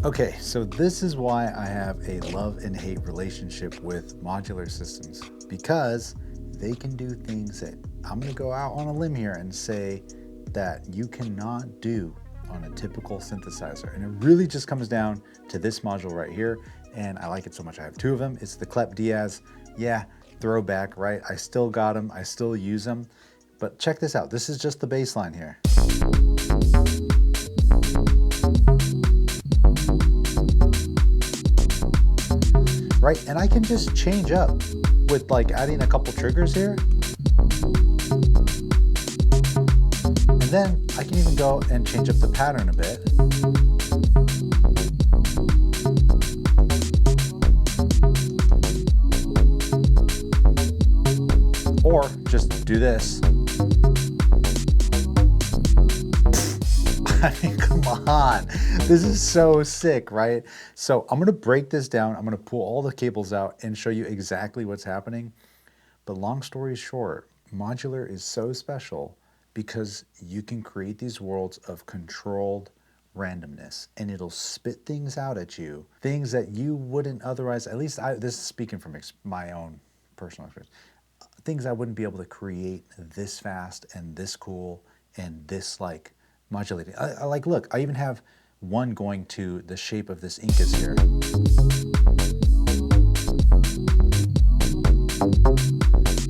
Okay, so this is why I have a love and hate relationship with modular systems, because they can do things that I'm gonna go out on a limb here and say that you cannot do on a typical synthesizer. And it really just comes down to this module right here. And I like it so much. I have two of them. It's the Clep Diaz. Yeah, throwback, right? I still got them. I still use them. But check this out. This is just the bass line here. Right, and I can just change up with like adding a couple triggers here. And then I can even go and change up the pattern a bit. Or just do this. I mean, come on, this is so sick, right? So I'm gonna break this down. I'm gonna pull all the cables out and show you exactly what's happening. But long story short, modular is so special because you can create these worlds of controlled randomness, and it'll spit things out at you, things that you wouldn't otherwise, at least this is speaking from my own personal experience, things I wouldn't be able to create this fast and this cool and this like modulating. I like, look, I even have one going to the shape of this incus here.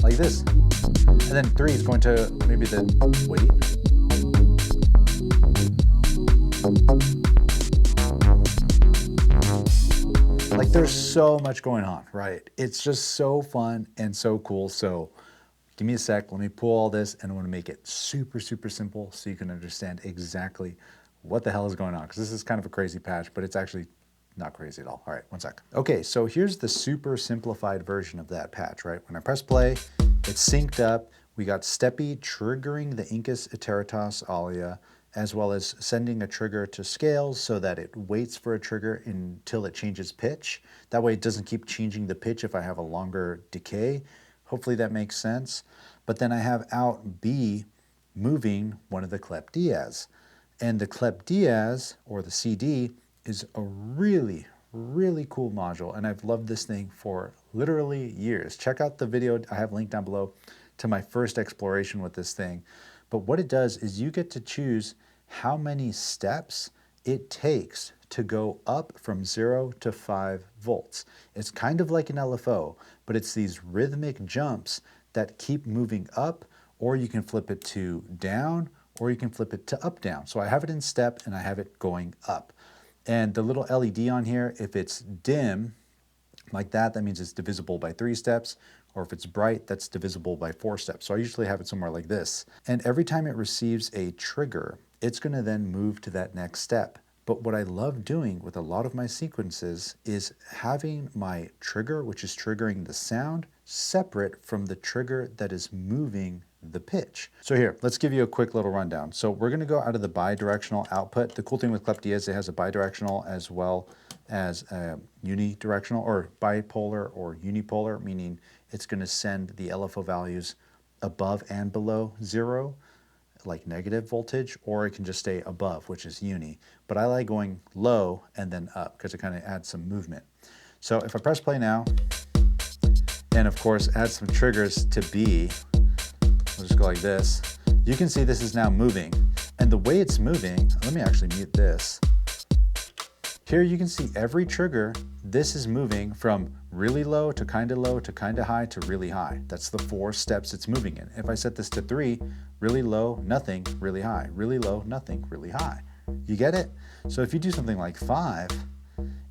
Like this. And then 3 is going to maybe the weight. Like there's so much going on, right? It's just so fun and so cool. So give me a sec, let me pull all this, and I want to make it super, super simple so you can understand exactly what the hell is going on, because this is kind of a crazy patch, but it's actually not crazy at all. All right, one sec. Okay, so here's the super simplified version of that patch, right? When I press play, it's synced up. We got Steppy triggering the incus iteratas alia, as well as sending a trigger to scales so that it waits for a trigger until it changes pitch. That way it doesn't keep changing the pitch if I have a longer decay. Hopefully that makes sense. But then I have out B moving one of the Clep Diaz. And the Clep Diaz, or the CD, is a really, really cool module. And I've loved this thing for literally years. Check out the video I have linked down below to my first exploration with this thing. But what it does is you get to choose how many steps it takes to go up from 0 to 5 volts. It's kind of like an LFO, but it's these rhythmic jumps that keep moving up, or you can flip it to down, or you can flip it to up down. So I have it in step and I have it going up. And the little LED on here, if it's dim like that, that means it's divisible by 3 steps, or if it's bright, that's divisible by 4 steps. So I usually have it somewhere like this. And every time it receives a trigger, it's gonna then move to that next step. But what I love doing with a lot of my sequences is having my trigger, which is triggering the sound, separate from the trigger that is moving the pitch. So here, let's give you a quick little rundown. So we're gonna go out of the bidirectional output. The cool thing with Clep Diaz, it has a bidirectional as well as a unidirectional, or bipolar or unipolar, meaning it's gonna send the LFO values above and below 0, like negative voltage, or it can just stay above, which is uni. But I like going low and then up because it kind of adds some movement. So if I press play now, and of course add some triggers to B, we'll just go like this, you can see this is now moving. And the way it's moving, let me actually mute this. Here you can see every trigger, this is moving from really low to kind of high to really high. That's the 4 steps it's moving in. If I set this to 3, really low, nothing, really high, really low, nothing, really high. You get it? So if you do something like 5,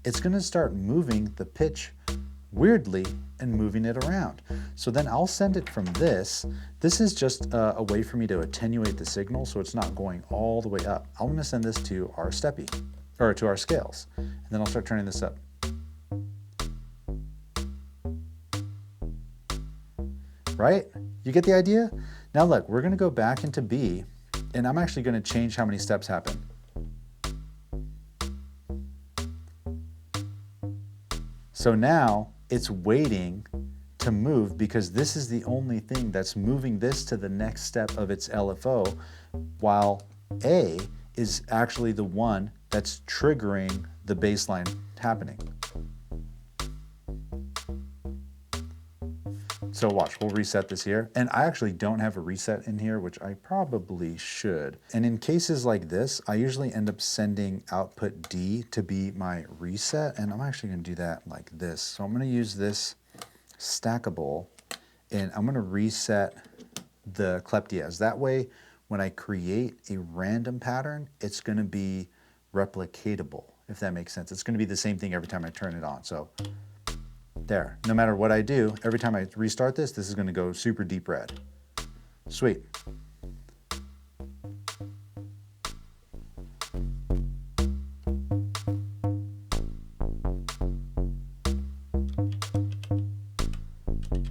it's gonna start moving the pitch weirdly and moving it around. So then I'll send it from this. This is just a way for me to attenuate the signal so it's not going all the way up. I'm gonna send this to our steppy, or to our scales. And then I'll start turning this up. Right? You get the idea? Now look, we're gonna go back into B, and I'm actually gonna change how many steps happen. So now it's waiting to move because this is the only thing that's moving this to the next step of its LFO, while A is actually the one that's triggering the bass line happening. So watch, we'll reset this here. And I actually don't have a reset in here, which I probably should. And in cases like this, I usually end up sending output D to be my reset. And I'm actually gonna do that like this. So I'm gonna use this stackable and I'm gonna reset the Clep Diaz. That way, when I create a random pattern, it's gonna be replicatable, if that makes sense. It's gonna be the same thing every time I turn it on. So there, no matter what I do, every time I restart this, this is gonna go super deep red. Sweet.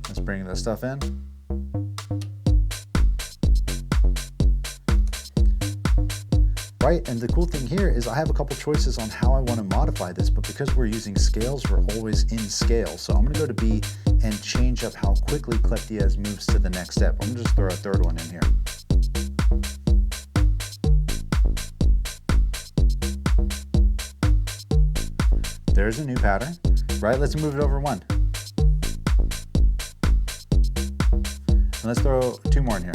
Let's bring this stuff in. Right, and the cool thing here is I have a couple choices on how I want to modify this, but because we're using scales, we're always in scale. So I'm going to go to B and change up how quickly Clep Diaz moves to the next step. I'm going to just throw a third one in here. There's a new pattern, right? Let's move it over one. And let's throw two more in here.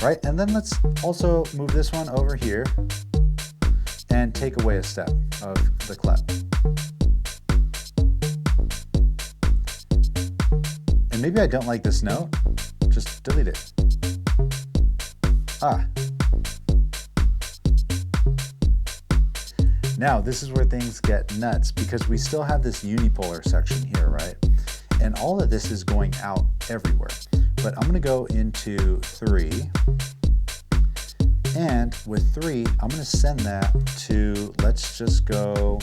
Right, and then let's also move this one over here and take away a step of the clep. And maybe I don't like this note, just delete it. Ah. Now this is where things get nuts because we still have this unipolar section here, right? And all of this is going out everywhere. But I'm gonna go into 3, and with 3, I'm gonna send that to, let's just go,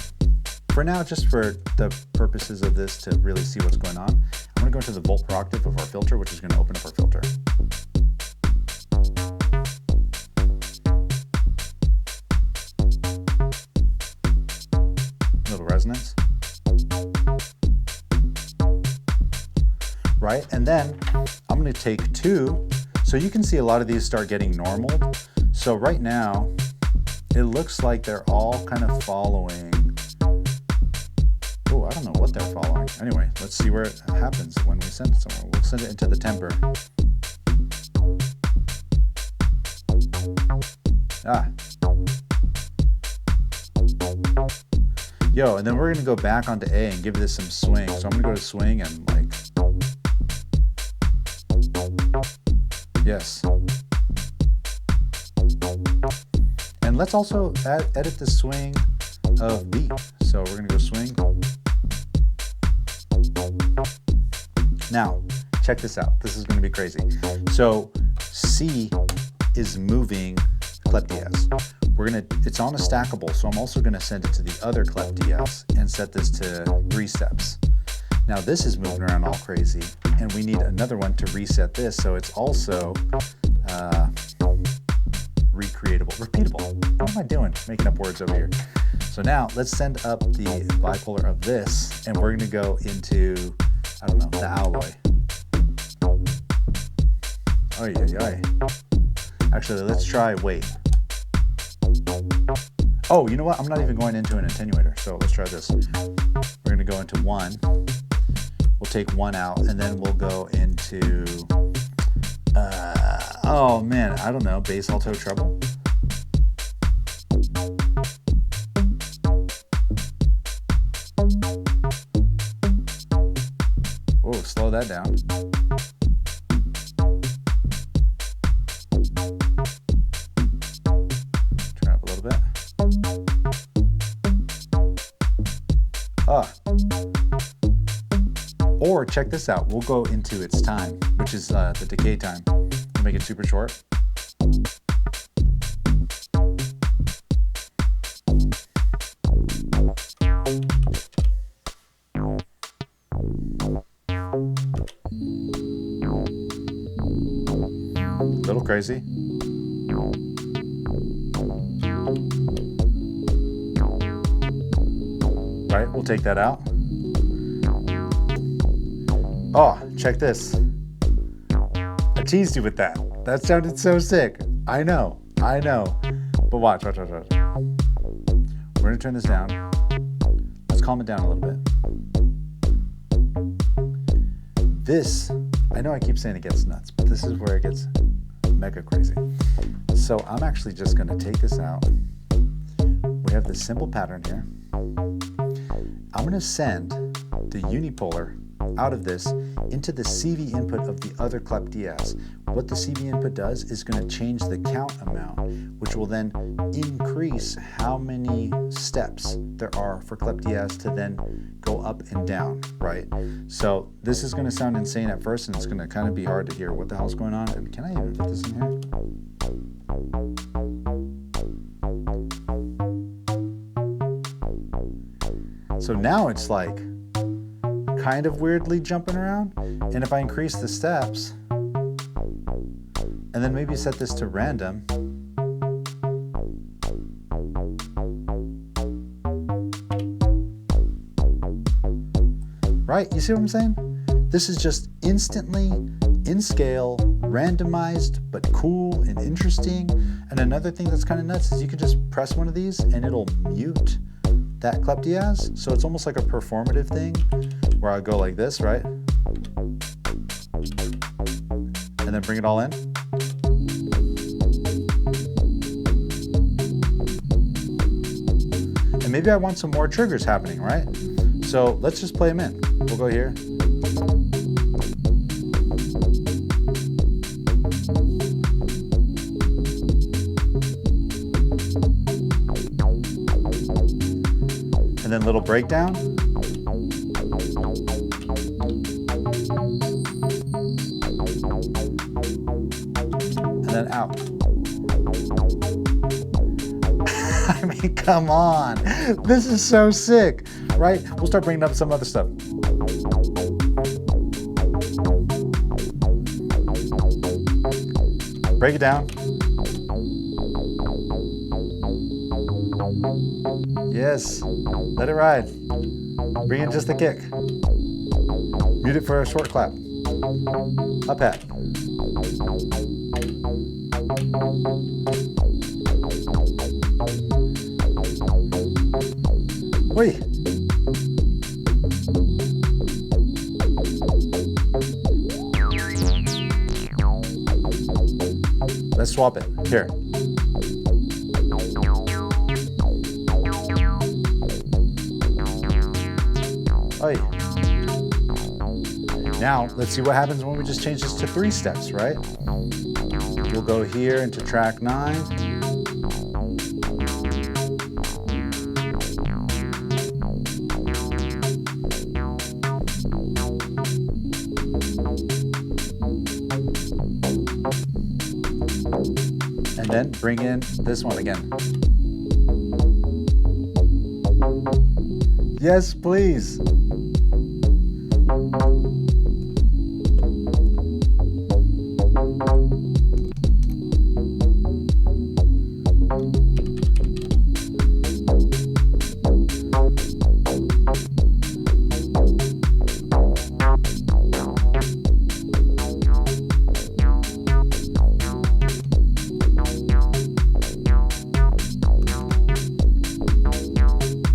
for now, just for the purposes of this to really see what's going on, I'm gonna go into the volt per octave of our filter, which is gonna open up our filter. Little resonance. Right, and then I'm going to take 2, so you can see a lot of these start getting normaled. So right now, it looks like they're all kind of following. Oh, I don't know what they're following. Anyway, let's see where it happens when we send it somewhere. We'll send it into the temper. Ah. Yo, and then we're going to go back onto A and give this some swing. So I'm going to go to swing and like, yes. And let's also edit the swing of B. So we're gonna go swing. Now, check this out. This is gonna be crazy. So C is moving Clep Diaz. It's on a stackable, so I'm also gonna send it to the other Clep Diaz and set this to 3 steps. Now this is moving around all crazy, and we need another one to reset this, so it's also recreatable, repeatable. What am I doing? Making up words over here. So now let's send up the bipolar of this, and we're gonna go into, I don't know, the alloy. Oy, oy, oy. Actually, let's try wait. Oh, you know what? I'm not even going into an attenuator, so let's try this. We're gonna go into 1. We'll take 1 out, and then we'll go into, oh man, I don't know, bass, alto, treble. Oh, slow that down. Turn up a little bit. Ah. Or check this out, we'll go into its time, which is the decay time. We'll make it super short. A little crazy. Right, we'll take that out. Oh, check this. I teased you with that. That sounded so sick. I know. But watch. We're gonna turn this down. Let's calm it down a little bit. This, I know I keep saying it gets nuts, but this is where it gets mega crazy. So I'm actually just gonna take this out. We have this simple pattern here. I'm gonna send the unipolar out of this into the CV input of the other Clep Diaz. What the CV input does is going to change the count amount, which will then increase how many steps there are for Clep Diaz to then go up and down, right? So this is going to sound insane at first, and it's going to kind of be hard to hear what the hell's going on. And can I even put this in here? So now it's like kind of weirdly jumping around. And if I increase the steps, and then maybe set this to random, right? You see what I'm saying? This is just instantly in scale, randomized, but cool and interesting. And another thing that's kind of nuts is you can just press one of these and it'll mute that Clep Diaz. So it's almost like a performative thing where I go like this, right? And then bring it all in. And maybe I want some more triggers happening, right? So let's just play them in. We'll go here. And then little breakdown. And then out. I mean, come on. This is so sick, right? We'll start bringing up some other stuff. Break it down. Yes, let it ride. Bring in just a kick. Mute it for a short clap. Up hat. Wait. Let's swap it. Here. Oh, yeah. Now, let's see what happens when we just change this to 3 steps, right? We'll go here into track 9. And then bring in this one again. Yes, please.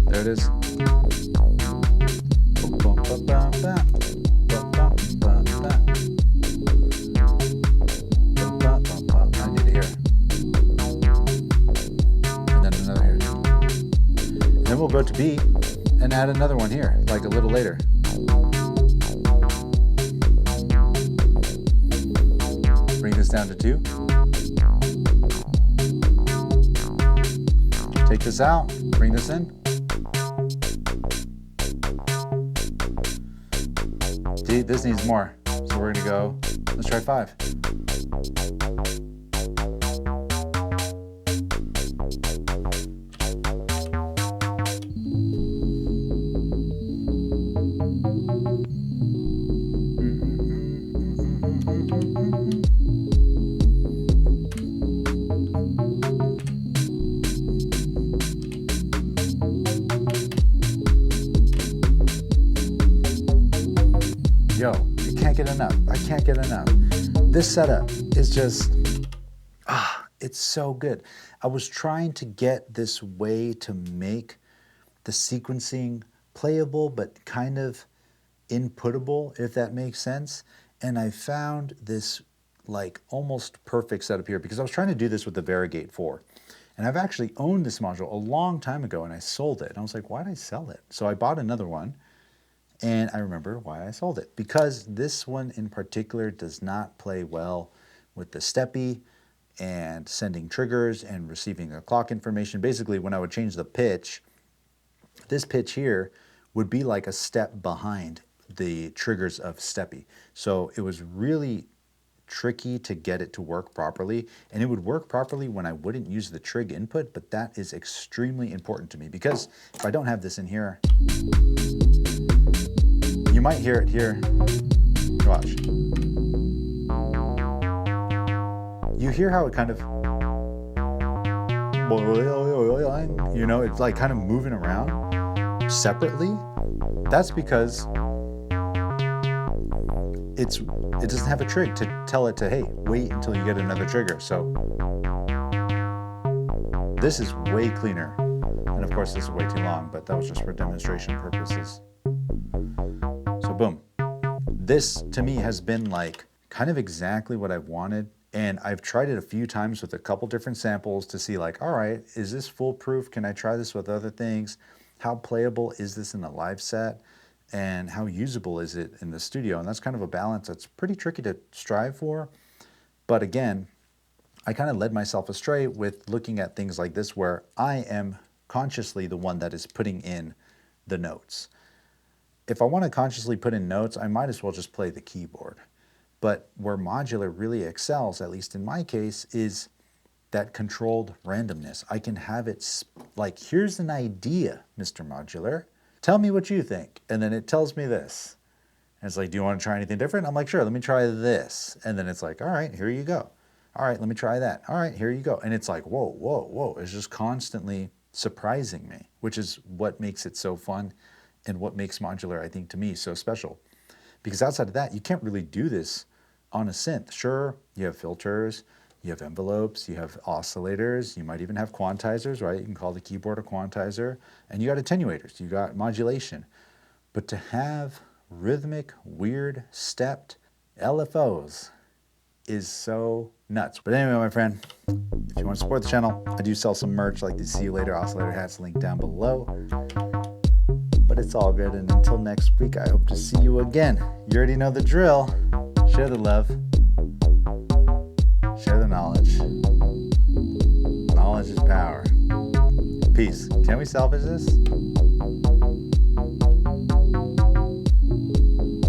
There it is. I need to hear it. And then another here. And then we'll go to B and add another one here, like a little later. Bring this down to 2. Take this out, bring this in. This needs more, so we're gonna go, let's try 5. Yo, I can't get enough. This setup is just, it's so good. I was trying to get this way to make the sequencing playable, but kind of inputtable, if that makes sense. And I found this like almost perfect setup here because I was trying to do this with the Varigate 4. And I've actually owned this module a long time ago and I sold it. And I was like, why did I sell it? So I bought another one and I remember why I sold it. Because this one in particular does not play well with the steppy and sending triggers and receiving the clock information. Basically, when I would change the pitch, this pitch here would be like a step behind the triggers of steppy. So it was really tricky to get it to work properly, and it would work properly when I wouldn't use the trig input, but that is extremely important to me because if I don't have this in here, you might hear it here. Watch. You hear how it kind of, you know, it's like kind of moving around separately. That's because it doesn't have a trig to tell it to, hey, wait until you get another trigger. So this is way cleaner. And of course this is way too long, but that was just for demonstration purposes. So boom. This to me has been like kind of exactly what I've wanted. And I've tried it a few times with a couple different samples to see like, all right, is this foolproof? Can I try this with other things? How playable is this in a live set? And how usable is it in the studio? And that's kind of a balance that's pretty tricky to strive for. But again, I kind of led myself astray with looking at things like this where I am consciously the one that is putting in the notes. If I want to consciously put in notes, I might as well just play the keyboard. But where Modular really excels, at least in my case, is that controlled randomness. I can have it like, here's an idea, Mr. Modular. Tell me what you think. And then it tells me this. And it's like, do you want to try anything different? I'm like, sure, let me try this. And then it's like, all right, here you go. All right, let me try that. All right, here you go. And it's like, whoa, whoa, whoa. It's just constantly surprising me, which is what makes it so fun and what makes Modular, I think, to me, so special. Because outside of that, you can't really do this on a synth. Sure, you have filters, you have envelopes, you have oscillators, you might even have quantizers, right? You can call the keyboard a quantizer, and you got attenuators, you got modulation. But to have rhythmic, weird, stepped LFOs is so nuts. But anyway, my friend, if you want to support the channel, I do sell some merch like the See You Later oscillator hats linked down below. But it's all good, and until next week, I hope to see you again. You already know the drill. Share the love. Share the knowledge. Knowledge is power. Peace. Can we salvage this?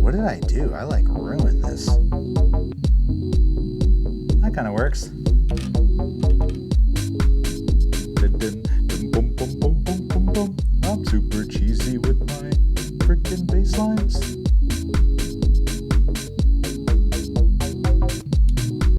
What did I do? I like ruined this. That kind of works.